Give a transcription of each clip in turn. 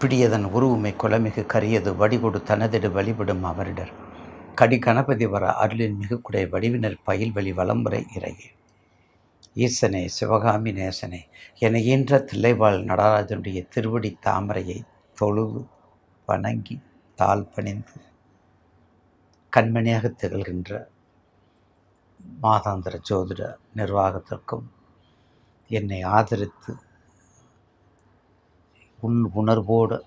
பிடியதன் உருவுமை குலமிகு கரியது வடிகொடு தனதிடு வழிபடும் அவரிடர் கடி கணபதி வர அருளின் மிகுக்குடைய வடிவினர் பயில்வழி வலம்புரை இறையே. ஈசனே சிவகாமி நேசனே என ஈன்ற தில்லைவாழ் நடராஜனுடைய திருவடி தாமரையை தொழுது வணங்கி தாழ் பணிந்து கண்மணியாக திகழ்கின்ற மாதாந்திர ஜோதிட நிர்வாகத்திற்கும் என்னை ஆதரித்து உள் உணர்வோடு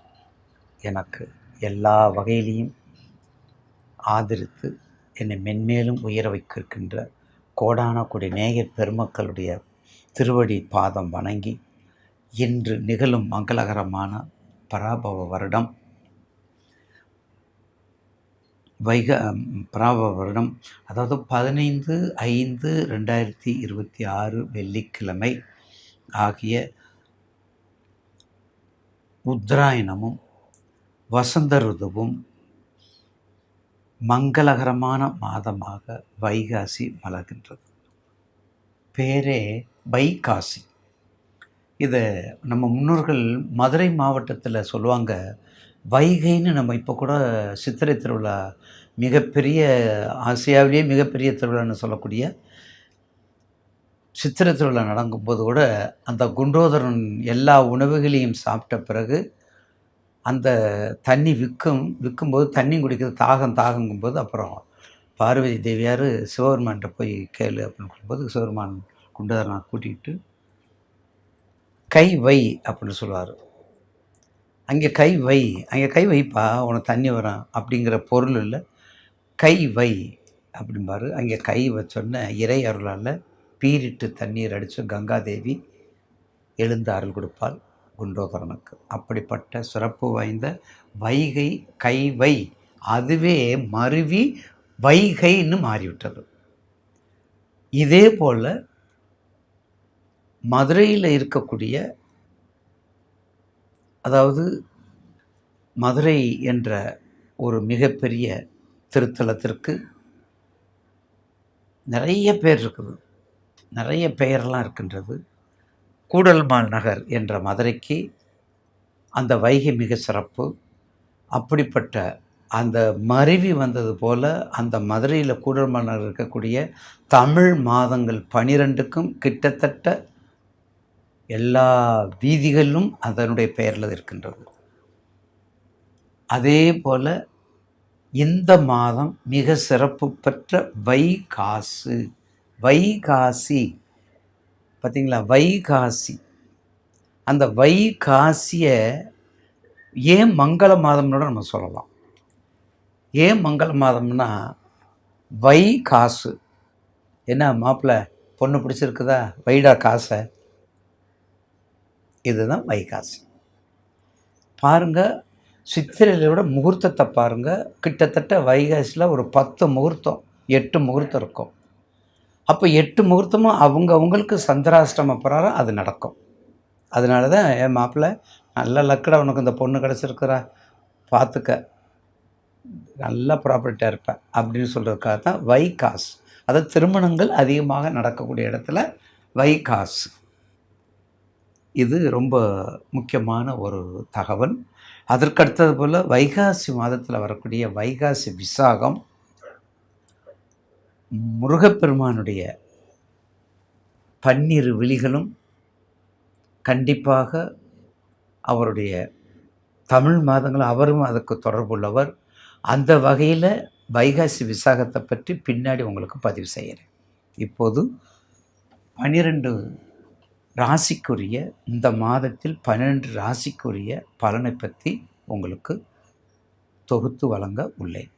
எனக்கு எல்லா வகையிலையும் ஆதரித்து என்னை மென்மேலும் உயர வைக்கின்ற கோடான கொடி நேயர் பெருமக்களுடைய திருவடி பாதம் வணங்கி இன்று நிகழும் மங்களகரமான பராபவ வருடம் பராபவ வருடம், அதாவது 15/5/2026 வெள்ளிக்கிழமை ஆகிய உத்தராயணமும் வசந்த ருதுவும் மங்களகரமான மாதமாக வைகாசி மலர்கின்றது. பேரே வைகாசி. இதை நம்ம முன்னோர்கள் மதுரை மாவட்டத்தில் சொல்லுவாங்க வைகைன்னு. நம்ம இப்போ கூட சித்திரை திருவிழா மிகப்பெரிய ஆசியாவிலேயே மிகப்பெரிய திருவிழான்னு சொல்லக்கூடிய சித்திரை திருவிழா நடக்கும்போது கூட அந்த குண்டோதரன் எல்லா உணவுகளையும் சாப்பிட்ட பிறகு அந்த தண்ணி விற்கும்போது தண்ணி குடிக்கிறது தாகங்கும்போது அப்புறம் பார்வதி தேவியார் சிவபெருமான்கிட்ட போய் கேளு அப்படின்னு சொல்லும்போது சிவபெருமான் குண்டோதரனை கூட்டிகிட்டு கை வை அப்படின்னு சொல்லுவார். அங்கே கை வைப்பா உனக்கு தண்ணி வரும் அப்படிங்கிற பொருள் இல்லை, கை வை அப்படிம்பாரு. அங்கே கை வச்சோன்னே இறை அருளால் பீரிட்டு தண்ணீர் அடித்து கங்காதேவி எழுந்து அருள் கொடுப்பாள் குண்டோதரனுக்கு. அப்படிப்பட்ட சிறப்பு வாய்ந்த வைகை கைவை அதுவே மருவி வைகைன்னு மாறிவிட்டது. இதே போல் மதுரையில் இருக்கக்கூடிய, அதாவது மதுரை என்ற ஒரு மிகப்பெரிய திருத்தலத்திற்கு நிறைய பேர் இருக்குது, நிறைய பெயரெல்லாம் இருக்கின்றது. கூடல்மால் நகர் என்ற மதுரைக்கு அந்த வைகை மிக சிறப்பு. அப்படிப்பட்ட அந்த மருவி வந்தது போல் அந்த மதுரையில் கூடல்மால் நகர் இருக்கக்கூடிய தமிழ் மாதங்கள் 12க்கும் கிட்டத்தட்ட எல்லா வீதிகளிலும் அதனுடைய பெயரில் இருக்கின்றது. அதே போல் இந்த மாதம் மிக சிறப்பு பெற்ற வைகாசி பார்த்திங்களா, வைகாசி. அந்த வைகாசியை ஏன் மங்கள மாதம்னோட நம்ம சொல்லலாம். ஏன் மங்கள மாதம்னா காசு. என்ன மாப்பிள்ளை பொண்ணு பிடிச்சிருக்குதா, வைடா காசை. இதுதான் வைகாசி. பாருங்கள், சித்திரையில் விட முகூர்த்தத்தை பாருங்கள். கிட்டத்தட்ட வைகாசியில் ஒரு 10 முகூர்த்தம் 8 முகூர்த்தம் இருக்கும். அப்போ 8 முகூர்த்தமும் அவங்களுக்கு சந்திராஷ்டம பிரகாரம் அது நடக்கும். அதனால தான் என் மாப்பிள்ளை நல்ல லக்கடா உனக்கு இந்த பொண்ணு கிடச்சிருக்கிறா, பார்த்துக்க, நல்லா ப்ராப்பர்ட்டியாக இருப்பேன் அப்படின்னு சொல்கிறதுக்காக தான் வைகாசு. அதாவது திருமணங்கள் அதிகமாக நடக்கக்கூடிய இடத்துல வைகாசு. இது ரொம்ப முக்கியமான ஒரு தகவல். அதற்கடுத்தது போல் வைகாசி மாதத்தில் வரக்கூடிய வைகாசி விசாகம் முருகப்பெருமானுடைய 12 விழிகளும் கண்டிப்பாக அவருடைய தமிழ் மாதங்கள் அவரும் அதுக்கு தொடர்புள்ளவர். அந்த வகையில் வைகாசி விசாகத்தை பற்றி பின்னாடி உங்களுக்கு பதிவு செய்கிறேன். இப்போது 12 ராசிக்குரிய இந்த மாதத்தில் 12 ராசிக்குரிய பலனை பற்றி உங்களுக்கு தொகுத்து வழங்க உள்ளேன்.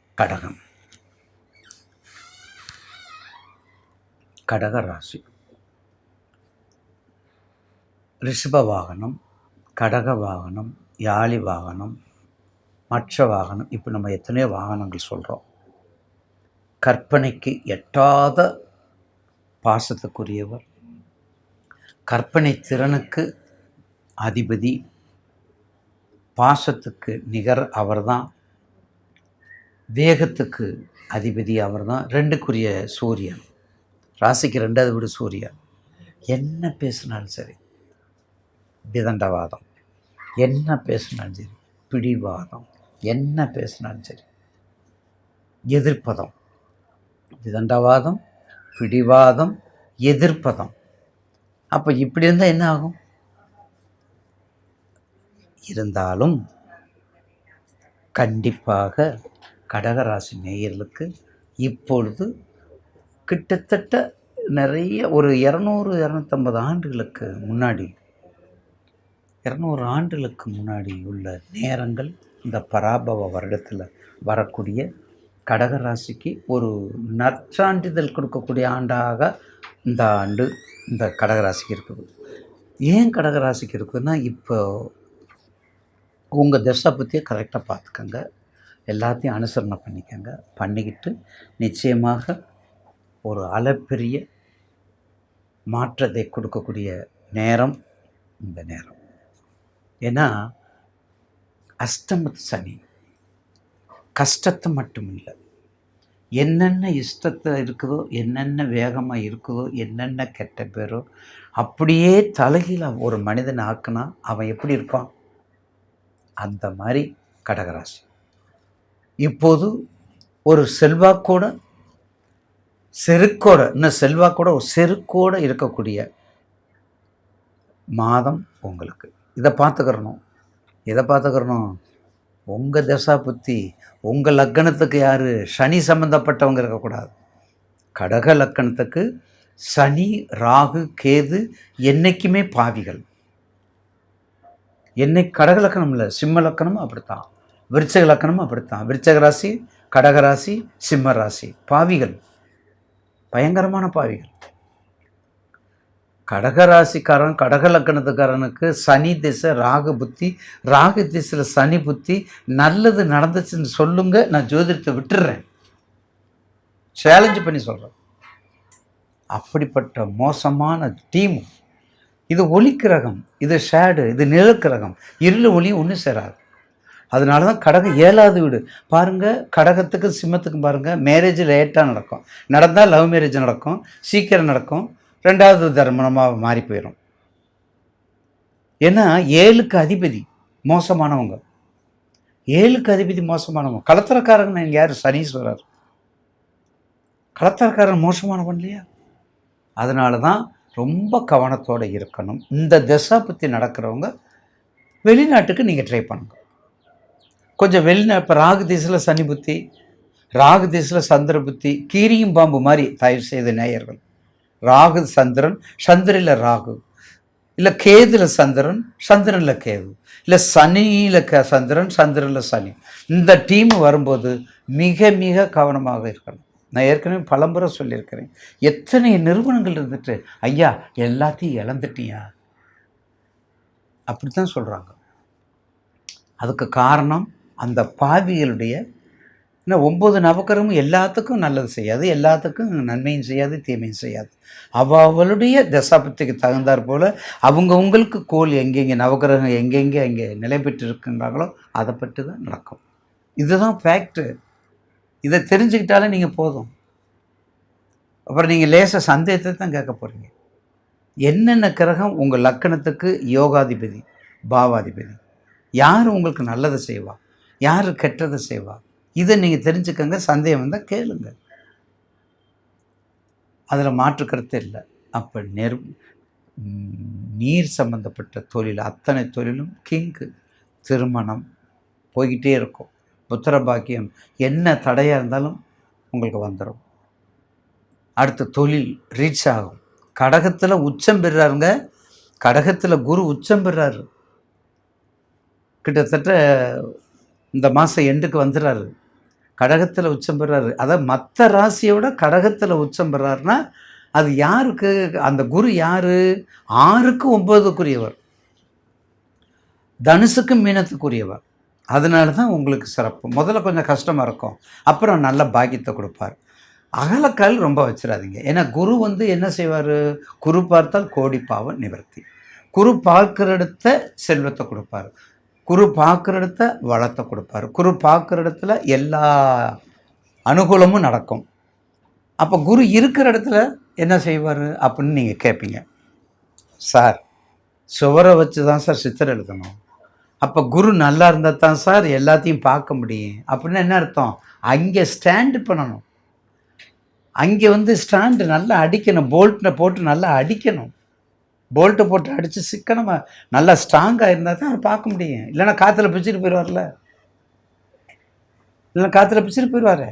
கடக ராசி. ரிஷப வாகனம், கடக வாகனம், யாழி வாகனம், மற்ற வாகனம், இப்போ நம்ம எத்தனையோ வாகனங்கள் சொல்கிறோம். கற்பனைக்கு எட்டாத பாசத்துக்குரியவர், கற்பனை திறனுக்கு அதிபதி, பாசத்துக்கு நிகர் அவர்தான், வேகத்துக்கு அதிபதி அவர்தான், 2க்குரிய சூரியன், ராசிக்கு 2வது வீடு சூரியன். என்ன பேசினாலும் சரி விதண்டவாதம், என்ன பேசினாலும் சரி பிடிவாதம். என்ன பேசினாலும் சரி எதிர்ப்பதம். விதண்டாவாதம், பிடிவாதம், எதிர்ப்பதம். அப்போ இப்படி இருந்தால் என்ன ஆகும்? இருந்தாலும் கண்டிப்பாக கடகராசி நேயர்களுக்கு இப்பொழுது கிட்டத்தட்ட நிறைய ஒரு 200-250 ஆண்டுகளுக்கு முன்னாடி 200 ஆண்டுகளுக்கு முன்னாடி உள்ள நேரங்கள் இந்த பராபவ வருடத்தில் வரக்கூடிய கடகராசிக்கு ஒரு நற்சான்றிதழ் கொடுக்கக்கூடிய ஆண்டாக இந்த ஆண்டு இந்த கடகராசிக்கு இருக்குது. ஏன் கடகராசிக்கு இருக்குதுன்னா, இப்போ உங்கள் தசை பற்றியை கரெக்டாக பார்த்துக்கங்க, எல்லாத்தையும் அனுசரணை பண்ணிக்கங்க. பண்ணிக்கிட்டு நிச்சயமாக ஒரு அளப்பெரிய மாற்றத்தை கொடுக்கக்கூடிய நேரம் இந்த நேரம். ஏன்னா அஷ்டமத்து சனி கஷ்டத்தை மட்டும் இல்லை, என்னென்ன இஷ்டத்தில் இருக்குதோ, என்னென்ன வேகமாக இருக்குதோ, என்னென்ன கெட்ட பேரோ அப்படியே தலைகீழ ஒரு மனிதனை ஆக்குனா அவன் எப்படி இருப்பான்? அந்த மாதிரி கடகராசி இப்போது ஒரு செல்வாக்கோட செருக்கோட, இன்னும் செல்வாக்கோட ஒரு செருக்கோட இருக்கக்கூடிய மாதம் உங்களுக்கு. இதை பார்த்துக்கிறணும். எதை பார்த்துக்கிறணும்? உங்கள் தசா புத்தி, உங்கள் லக்கணத்துக்கு யார் சனி சம்மந்தப்பட்டவங்க இருக்கக்கூடாது. கடக லக்கணத்துக்கு சனி, ராகு, கேது என்றைக்குமே பாவிகள். கடக லக்கணம் இல்லை, சிம்ம லக்கணமும் அப்படித்தான், விருச்சக லக்கணமும் அப்படித்தான். விருச்சக ராசி, கடகராசி, சிம்ம ராசி பாவிகள், பயங்கரமான பாவிகள். கடகராசிக்காரன், கடக லக்கணத்துக்காரனுக்கு சனி திசை, ராகு புத்தி, ராகு திசையில் சனி புத்தி, நல்லது நடந்துச்சுன்னு சொல்லுங்க, நான் ஜோதிடத்தை விட்டுடுறேன், சேலஞ்சு பண்ணி சொல்கிறேன். அப்படிப்பட்ட மோசமான டீம் இது. ஒளி கிரகம், இது ஷேடு, இது நிழற்கிரகம். இருள் ஒளி ஒன்று சேராது. அதனால தான் கடகம் 7வது வீடு பாருங்கள். கடகத்துக்கு சிம்மத்துக்கும் பாருங்கள், மேரேஜ் லேட்டாக நடக்கும், நடந்தால் லவ் மேரேஜ் நடக்கும், சீக்கிரம் நடக்கும், 2வது தர்மமாக மாறி போயிடும். ஏன்னா 7க்கு அதிபதி மோசமானவங்க, 7க்கு அதிபதி மோசமானவங்க. கலத்திரக்காரங்க யார்? சனீஸ்வரர். கலத்திரக்காரன் மோசமானவன் இல்லையா? அதனால தான் ரொம்ப கவனத்தோடு இருக்கணும். இந்த தசா பற்றி நடக்கிறவங்க வெளிநாட்டுக்கு நீங்கள் ட்ரை பண்ணுங்க. கொஞ்சம் இப்போ ராகு திசையில் சனி புத்தி, ராகு திசையில் சந்திர புத்தி, கீரியும் பாம்பு மாதிரி தயவு செய்த நேயர்கள். ராகு சந்திரன், சந்திரனில் ராகு, இல்லை கேதுல சந்திரன், சந்திரனில் கேது, இல்லை சனியில் சந்திரன், சந்திரனில் சனி. இந்த டீம் வரும்போது மிக மிக கவனமாக இருக்கணும். நான் ஏற்கனவே பலமுறை சொல்லியிருக்கிறேன். எத்தனை நிறுவனங்கள் இருந்துட்டு ஐயா எல்லாத்தையும் இழந்துட்டியா அப்படி தான் சொல்கிறாங்க. அதுக்கு காரணம் அந்த பாவிகளுடைய, ஏன்னா 9 நவக்கிரமும் எல்லாத்துக்கும் நல்லது செய்யாது, எல்லாத்துக்கும் நன்மையும் செய்யாது, தீமையும் செய்யாது. அவளுடைய தசாபத்திக்கு தகுந்தாற் போல் அவங்களுக்கு கோள் எங்கெங்கே நவக்கிரகம் எங்கெங்கே அங்கே நிலை பெற்று இருக்கின்றாங்களோ அதை பற்றி தான் நடக்கும். இதுதான் ஃபேக்ட்டு. இதை தெரிஞ்சுக்கிட்டாலே நீங்கள் போதும். அப்புறம் நீங்கள் லேச சந்தேகத்தை தான் கேட்க போகிறீங்க. என்னென்ன கிரகம் உங்கள் லக்கணத்துக்கு யோகாதிபதி, பாவாதிபதி, யார் உங்களுக்கு நல்லதை செய்வா, யார் கெட்டதை செய்வா, இதை நீங்கள் தெரிஞ்சுக்கங்க. சந்தேகம் வந்தால் கேளுங்க, அதில் மாற்றுக்கருத்து இல்லை. அப்போ நீர் சம்பந்தப்பட்ட தொழில் அத்தனை தொழிலும் கிங்கு. திருமணம் போய்கிட்டே இருக்கும், புத்திர பாக்கியம், என்ன தடையாக இருந்தாலும் உங்களுக்கு வந்துடும். அடுத்த தொழில் ரீச் ஆகும். கடகத்தில் உச்சம் பெறாருங்க, கடகத்தில் குரு உச்சம் பெறாரு. கிட்டத்தட்ட இந்த மாதம் எண்டுக்கு வந்துடுறாரு, கடகத்தில் உச்சம் பெறாரு. அதாவது மற்ற ராசியோட கடகத்தில் உச்சம் பெறாருன்னா அது யாருக்கு? அந்த குரு யார்? 6க்கு 9க்குரியவர், தனுசுக்கு மீனத்துக்குரியவர். அதனால தான் உங்களுக்கு சிறப்பு. முதல்ல கொஞ்சம் கஷ்டமாக இருக்கும், அப்புறம் நல்ல பாக்கியத்தை கொடுப்பார். அகலக்கால் ரொம்ப வச்சிடாதீங்க. ஏன்னா குரு என்ன செய்வார்? குரு பார்த்தால் கோடி பாவம் நிவர்த்தி. குரு பார்க்குற இடத்த செல்வத்தை கொடுப்பார், குரு பார்க்குற இடத்த வளத்தை கொடுப்பார், குரு பார்க்குற இடத்துல எல்லா அனுகூலமும் நடக்கும். அப்போ குரு இருக்கிற இடத்துல என்ன செய்வார் அப்படின்னு நீங்கள் கேட்பீங்க. சார் சுவரை வச்சு தான் சார் சித்திரை எழுதணும், அப்போ குரு நல்லா இருந்தால் தான் சார் எல்லாத்தையும் பார்க்க முடியும் அப்படின்னா என்ன அர்த்தம்? அங்கே ஸ்டாண்டு பண்ணணும். அங்கே வந்து ஸ்டாண்டு நல்லா அடிக்கணும். போல்ட்டை போட்டு நல்லா அடிக்கணும். போல்ட்டை போட்டு அடித்து சிக்கனமாக நல்லா ஸ்ட்ராங்காக இருந்தால் தான் அதை பார்க்க முடியும். இல்லைன்னா காற்றுல பிச்சுட்டு போயிடுவார்ல. இல்லைன்னா காற்றுல பிச்சுட்டு போயிடுவார்.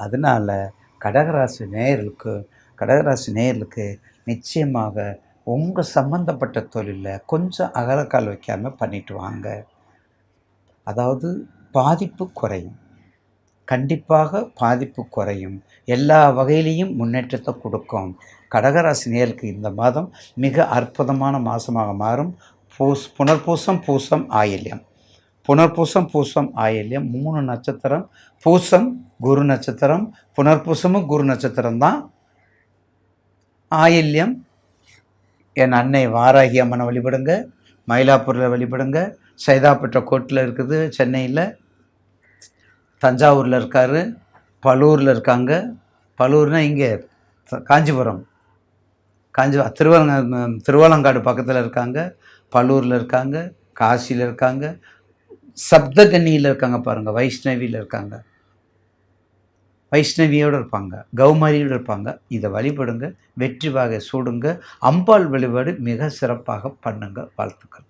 அதனால் கடகராசி நேயர்களுக்கு நிச்சயமாக உங்கள் சம்மந்தப்பட்ட தொழிலில் கொஞ்சம் அகலக்கால் வைக்காமல் பண்ணிட்டு வாங்க. அதாவது பாதிப்பு குறையும். கண்டிப்பாக பாதிப்பு குறையும். எல்லா வகையிலையும் முன்னேற்றத்தை கொடுக்கும். கடகராசி நேயர்களுக்கு இந்த மாதம் மிக அற்புதமான மாதமாக மாறும். புனர்பூசம், பூசம், ஆயில்யம். புனர்பூசம், பூசம், ஆயில்யம் 3 நட்சத்திரம். பூசம் குரு நட்சத்திரம், புனர்பூசமும் குரு நட்சத்திரம் தான். ஆயில்யம் என் அன்னை வாராகி அம்மனை வழிபடுங்க. மயிலாப்பூரில் வழிபடுங்க. சைதாப்பேட்ட கோட்டில் இருக்குது சென்னையில். தஞ்சாவூரில் இருக்கார். பலூரில் இருக்காங்க. பலூர்னால் இங்கே காஞ்சிபுரம். திருவாலங்காடு பக்கத்தில் இருக்காங்க. பலூரில் இருக்காங்க. காசியில் இருக்காங்க. சப்தகன்னியில் இருக்காங்க பாருங்கள். வைஷ்ணவியில் இருக்காங்க. வைஷ்ணவியோடு இருப்பாங்க. கௌமாரியோடு இருப்பாங்க. இதை வழிபடுங்க. வெற்றி வாகை சூடுங்க. அம்பாள் வழிபாடு மிக சிறப்பாக பண்ணுங்க. வாழ்த்துக்கள்.